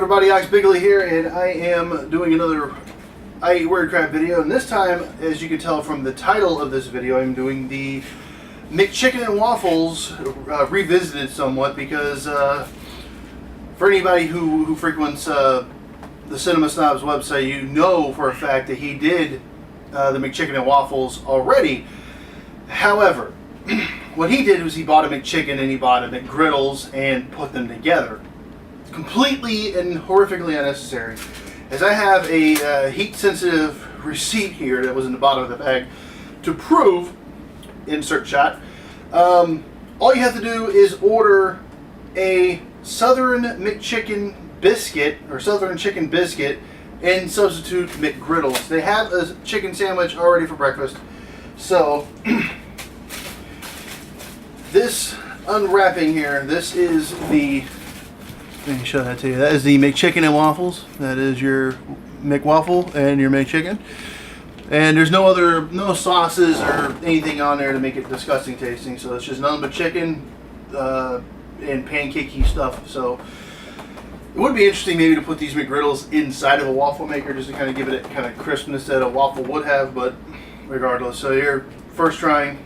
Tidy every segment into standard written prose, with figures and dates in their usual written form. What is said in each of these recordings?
everybody, Alex Bigley here, and I am doing another I Eat Weird Crap video, and this time, as you can tell from the title of this video, I'm doing the McChicken and Waffles revisited somewhat, because for anybody who frequents the Cinema Snobs website, you know for a fact that he did the McChicken and Waffles already. However, what he did was he bought a McChicken and he bought a McGriddles and put them together. Completely and horrifically unnecessary. As I have a heat-sensitive receipt here that was in the bottom of the bag to prove, insert shot, all you have to do is order a Southern McChicken biscuit, or Southern chicken biscuit, and substitute McGriddles. They have a chicken sandwich already for breakfast. So, this unwrapping here, this is the... Let me show that to you. That is the McChicken and Waffles. That is your McWaffle and your McChicken. And there's no sauces or anything on there to make it disgusting tasting. So it's just nothing but chicken and pancakey stuff. So it would be interesting maybe to put these McGriddles inside of a waffle maker just to kind of give it a kind of crispness that a waffle would have. But regardless, so here, first trying.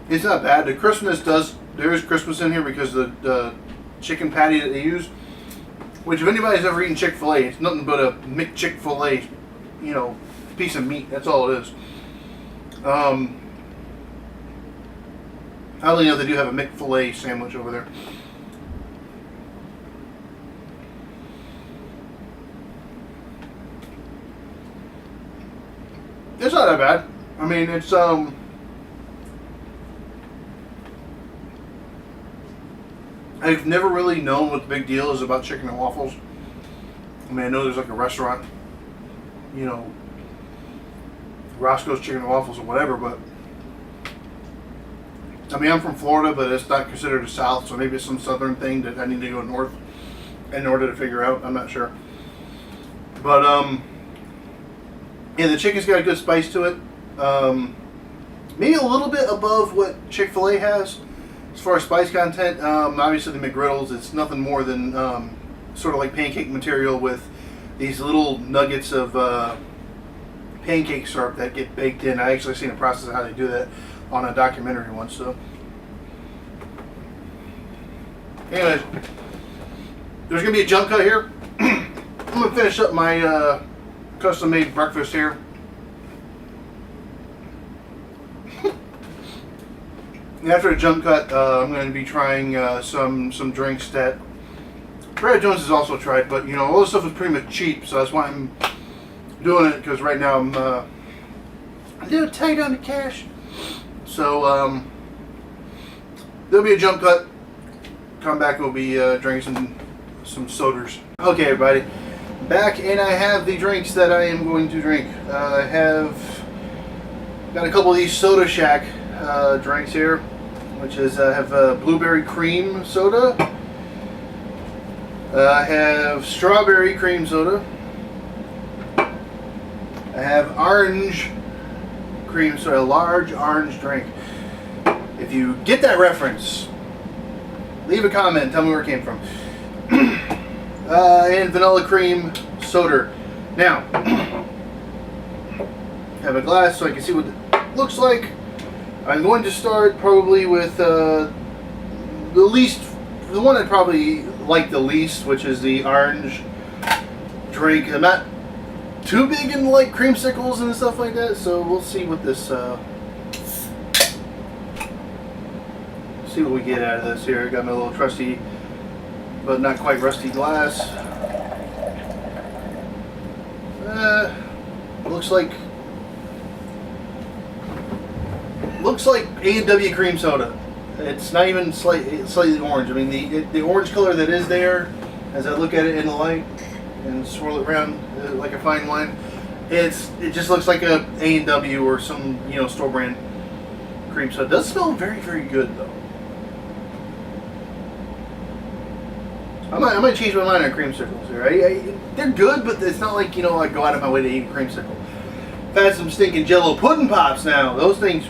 It's not bad. The crispness there is crispness in here because the chicken patty that they use, which if anybody's ever eaten Chick-fil-A, it's nothing but a McChick-fil-A, you know, piece of meat. That's all it is. I only know they do have a McFilet sandwich over there. It's not that bad. I mean, it's I've never really known what the big deal is about chicken and waffles. I mean, I know there's like a restaurant, you know, Roscoe's Chicken and Waffles or whatever, but I mean, I'm from Florida, but it's not considered the South, so maybe it's some southern thing that I need to go north in order to figure out. I'm not sure. But, yeah, the chicken's got a good spice to it. Maybe a little bit above what Chick-fil-A has as far as spice content. Obviously, the McGriddles, it's nothing more than sort of like pancake material with these little nuggets of pancake syrup that get baked in. I actually seen a process of how they do that on a documentary once. So, anyways, there's gonna be a jump cut here. I'm gonna finish up my custom-made breakfast here. After the jump cut, I'm going to be trying some drinks that Brad Jones has also tried, but you know, all this stuff is pretty much cheap, so that's why I'm doing it, because right now I'm a little tight on the cash. So there'll be a jump cut. Come back, we'll be drinking some sodas. Okay, everybody, back, and I have the drinks that I am going to drink. I have got a couple of these Soda Shack drinks here, which is I have blueberry cream soda. I have strawberry cream soda. I have orange cream soda, a large orange drink. If you get that reference, leave a comment, tell me where it came from. And vanilla cream soda. Now, I have a glass so I can see what it looks like. I'm going to start probably with the one I probably like the least, which is the orange drink. I'm not too big in like creamsicles and stuff like that, so we'll see what this see what we get out of this here. Got my little trusty but not quite rusty glass. Looks like A&W cream soda. It's not even slightly orange. I mean, the orange color that is there, as I look at it in the light and swirl it around like a fine wine, it just looks like a A&W or some, you know, store brand cream soda. It does smell very, very good though. I might change my mind on creamsicles here. They're good, but it's not like, you know, I go out of my way to eat a creamsicle. I've had some stinking Jello pudding pops now. Those things,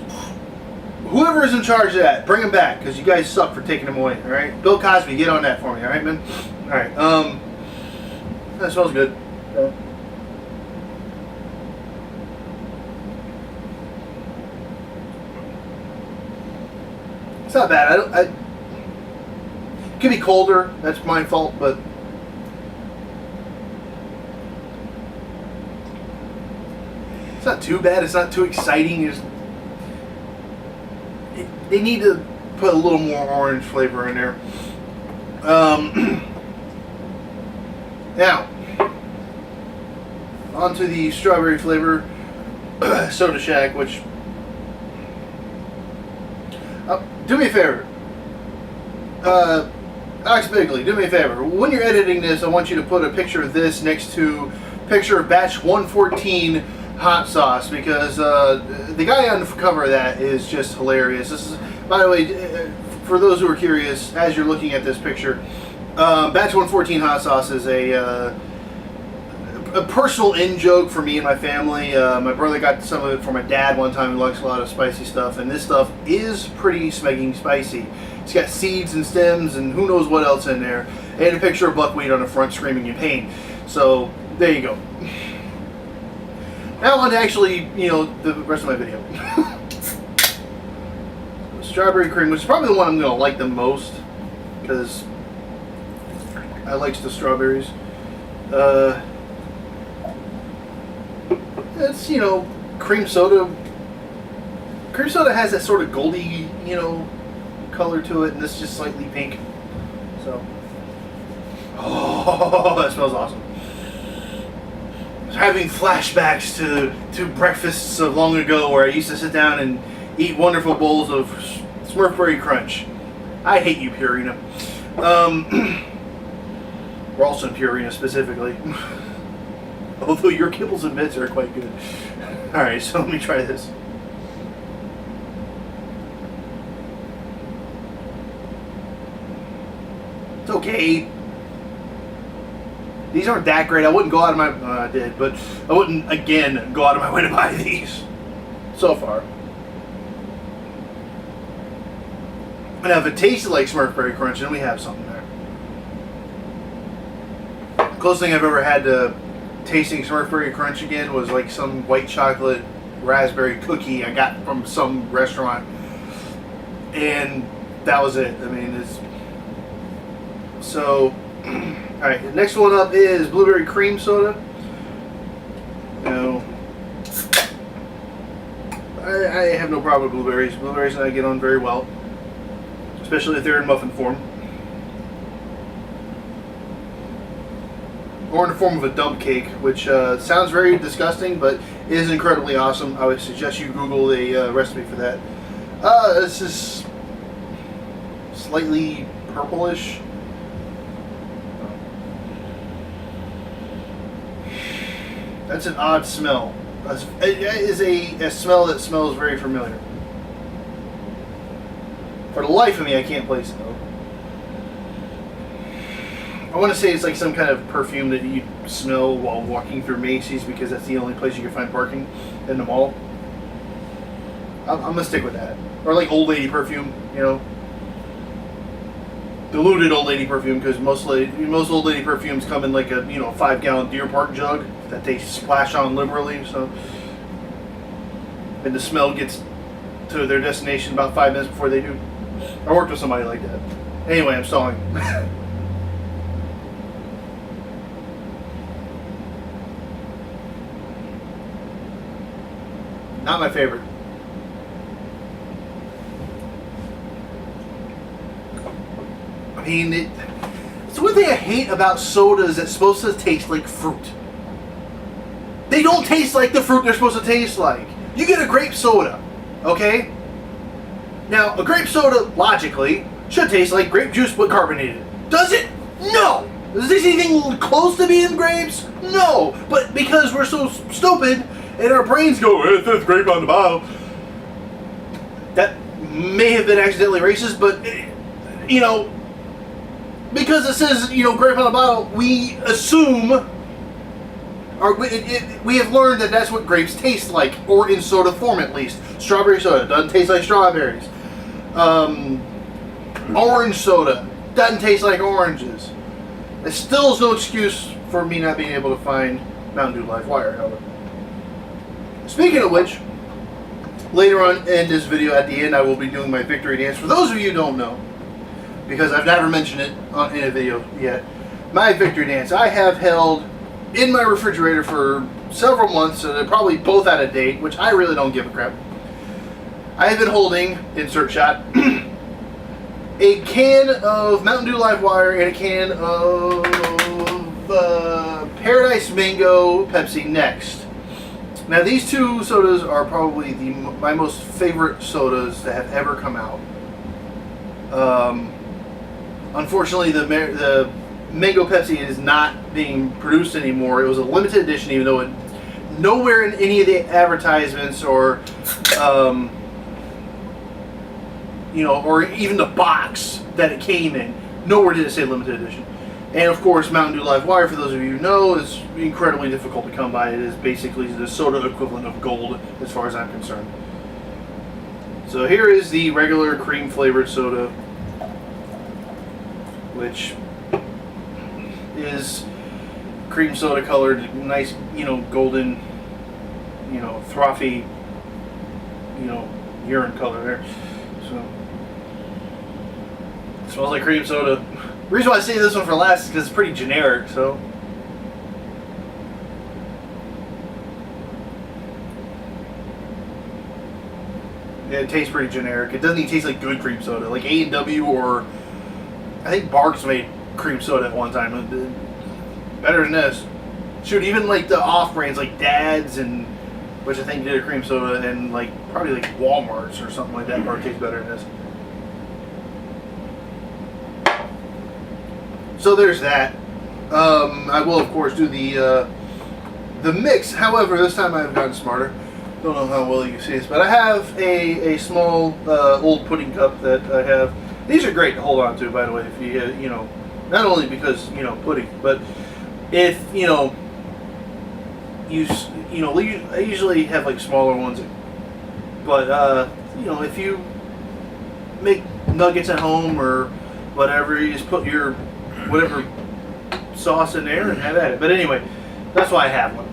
whoever is in charge of that, bring them back, because you guys suck for taking them away, alright? Bill Cosby, get on that for me, alright, man? Alright, that smells good. It's not bad. It could be colder. That's my fault, but it's not too bad. It's not too exciting. They need to put a little more orange flavor in there. Now, onto the strawberry flavor Soda Shack, which do me a favor. Alex Bigley, do me a favor. When you're editing this, I want you to put a picture of this next to a picture of batch 114 hot sauce, because the guy on the cover of that is just hilarious. This is, by the way, for those who are curious, as you're looking at this picture, batch 114 hot sauce is a personal in-joke for me and my family. My brother got some of it for my dad one time, who likes a lot of spicy stuff, and this stuff is pretty smegging spicy. It's got seeds and stems and who knows what else in there, and a picture of buckwheat on the front screaming in pain. So, there you go. Now on to actually, you know, the rest of my video. Strawberry cream, which is probably the one I'm going to like the most, because I like the strawberries. It's, you know, cream soda. Cream soda has that sort of goldy, you know, color to it, and this is just slightly pink. So, oh, that smells awesome. Having flashbacks to breakfasts of long ago, where I used to sit down and eat wonderful bowls of Smurfberry Crunch. I hate you, Purina. Ralston Purina specifically. Although your kibbles and bits are quite good. Alright, so let me try this. It's okay. These aren't that great. I wouldn't go out of my... I did, but I wouldn't, again, go out of my way to buy these. So far. And if it tasted like Smurfberry Crunch, then we have something there. Closest thing I've ever had to tasting Smurfberry Crunch again was like some white chocolate raspberry cookie I got from some restaurant. And that was it. I mean, it's... So... Alright, the next one up is blueberry cream soda. Now, I have no problem with blueberries. Blueberries I get on very well, especially if they're in muffin form. Or in the form of a dump cake, which sounds very disgusting, but is incredibly awesome. I would suggest you Google a recipe for that. This is slightly purplish. That's an odd smell. It is a smell that smells very familiar. For the life of me, I can't place it though. I want to say it's like some kind of perfume that you smell while walking through Macy's, because that's the only place you can find parking in the mall. I'm going to stick with that. Or like old lady perfume, you know. Diluted old lady perfume, because most old lady perfumes come in like a 5-gallon Deer Park jug that they splash on liberally. So, and the smell gets to their destination about 5 minutes before they do. I worked with somebody like that. Anyway, I'm stalling. Not my favorite. I mean, it's one thing I hate about sodas that's supposed to taste like fruit. They don't taste like the fruit they're supposed to taste like. You get a grape soda, okay? Now, a grape soda, logically, should taste like grape juice but carbonated. Does it? No! Does it taste anything close to being grapes? No! But because we're so stupid and our brains go, it says grape on the bottle. That may have been accidentally racist, but, because it says, you know, grape on the bottle, we assume, or we have learned that that's what grapes taste like, or in soda form at least. Strawberry soda doesn't taste like strawberries. Orange soda doesn't taste like oranges. It still is no excuse for me not being able to find Mountain Dew Live Wire, however. Speaking of which, later on in this video at the end I will be doing my victory dance. For those of you who don't know, because I've never mentioned it in a video yet, my victory dance I have held in my refrigerator for several months, so they're probably both out of date, which I really don't give a crap. I have been holding, insert shot, a can of Mountain Dew Live Wire and a can of Paradise Mango Pepsi Next. Now these two sodas are probably my most favorite sodas that have ever come out. Unfortunately, the Mango Pepsi is not being produced anymore. It was a limited edition, even though nowhere in any of the advertisements or you know, or even the box that it came in, nowhere did it say limited edition. And of course, Mountain Dew Live Wire, for those of you who know, is incredibly difficult to come by. It is basically the soda equivalent of gold, as far as I'm concerned. So here is the regular cream flavored soda, which is cream soda colored, nice, you know, golden, you know, frothy, you know, urine color there. So it smells like cream soda. The reason why I say this one for last is because it's pretty generic, so. Yeah, it tastes pretty generic. It doesn't even taste like good cream soda. Like A&W, or I think Barks made cream soda at one time. Better than this. Shoot, even like the off-brands like Dad's, and which I think did a cream soda, and like probably like Walmart's or something like that probably tastes better than this. So there's that. I will of course do the mix. However, this time I've gotten smarter. Don't know how well you can see this, but I have a small old pudding cup that I have. These are great to hold on to, by the way. If you know, not only because, you know, pudding, but if you know, I usually have like smaller ones, but you know, if you make nuggets at home or whatever, you just put your whatever sauce in there and have at it. But anyway, that's why I have one.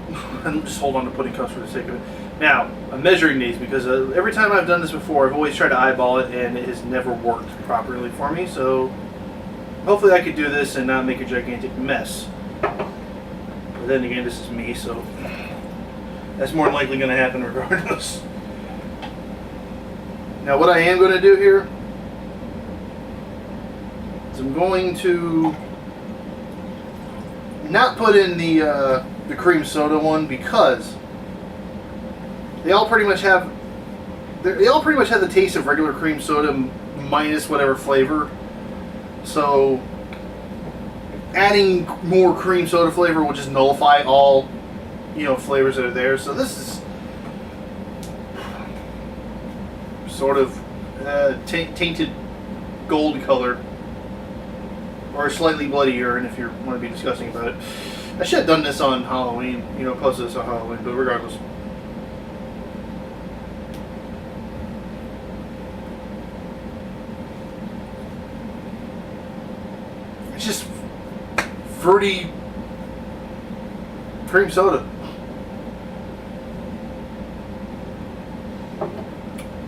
And just hold on to pudding cups for the sake of it. Now, I'm measuring these because every time I've done this before, I've always tried to eyeball it, and it has never worked properly for me. So hopefully I could do this and not make a gigantic mess. But then again, this is me, so that's more than likely going to happen regardless. Now, what I am going to do here is I'm going to not put in the cream soda one, because they all pretty much have the taste of regular cream soda minus whatever flavor. So adding more cream soda flavor will just nullify all, you know, flavors that are there. So this is sort of tainted gold color, or slightly bloody urine if you want to be disgusting about it. I should have done this on Halloween, you know, posted this on Halloween, but regardless. It's just fruity cream soda.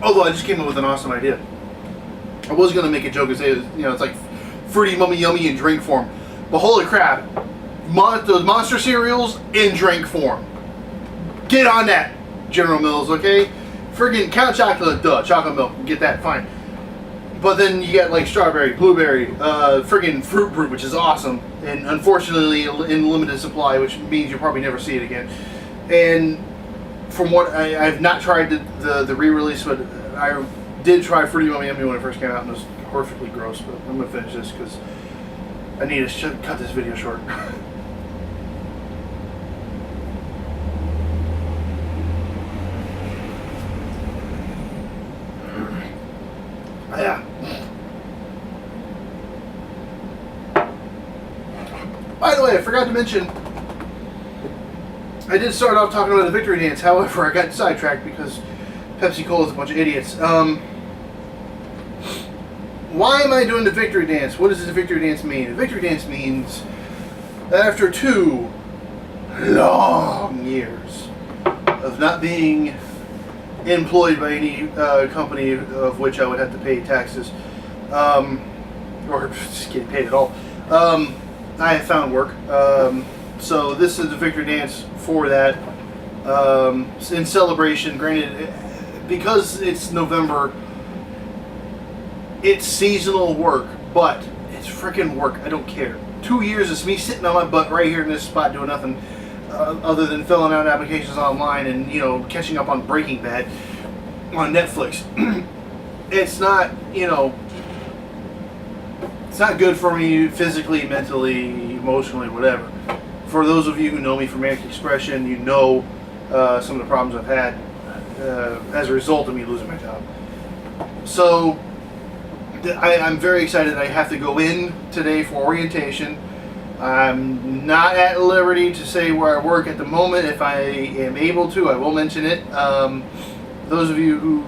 Although I just came up with an awesome idea. I was going to make a joke and say, you know, it's like fruity mummy yummy in drink form. But holy crap, those Monster cereals in drink form. Get on that, General Mills, okay? Friggin' Count Chocolate, duh, chocolate milk, get that, fine. But then you get like strawberry, blueberry, friggin' Fruit Brute, which is awesome, and unfortunately in limited supply, which means you'll probably never see it again. And from what I've not tried the re-release, but I did try Fruity Mummy Yummy when it first came out, and it was horrifically gross. But I'm gonna finish this because I need to cut this video short. Yeah. By the way, I forgot to mention, I did start off talking about the victory dance. However, I got sidetracked because Pepsi Cola is a bunch of idiots. Why am I doing the victory dance? What does the victory dance mean? The victory dance means that after 2 long years of not being employed by any company of which I would have to pay taxes, or just getting paid at all, I have found work. So this is the victory dance for that, in celebration. Granted, because it's November, it's seasonal work, but it's freaking work. I don't care. 2 years is me sitting on my butt right here in this spot doing nothing other than filling out applications online and, you know, catching up on Breaking Bad on Netflix. It's not, you know, it's not good for me physically, mentally, emotionally, whatever. For those of you who know me from Manic Expression, you know some of the problems I've had as a result of me losing my job. So I'm very excited that I have to go in today for orientation. I'm not at liberty to say where I work at the moment. If I am able to, I will mention it. Those of you who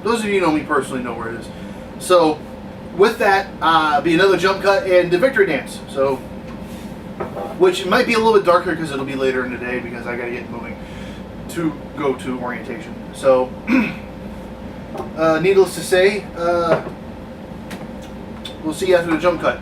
know me personally know where it is. So with that, be another jump cut and the victory dance. So, which might be a little bit darker because it'll be later in the day because I gotta get moving to go to orientation. So, needless to say, we'll see you after the jump cut.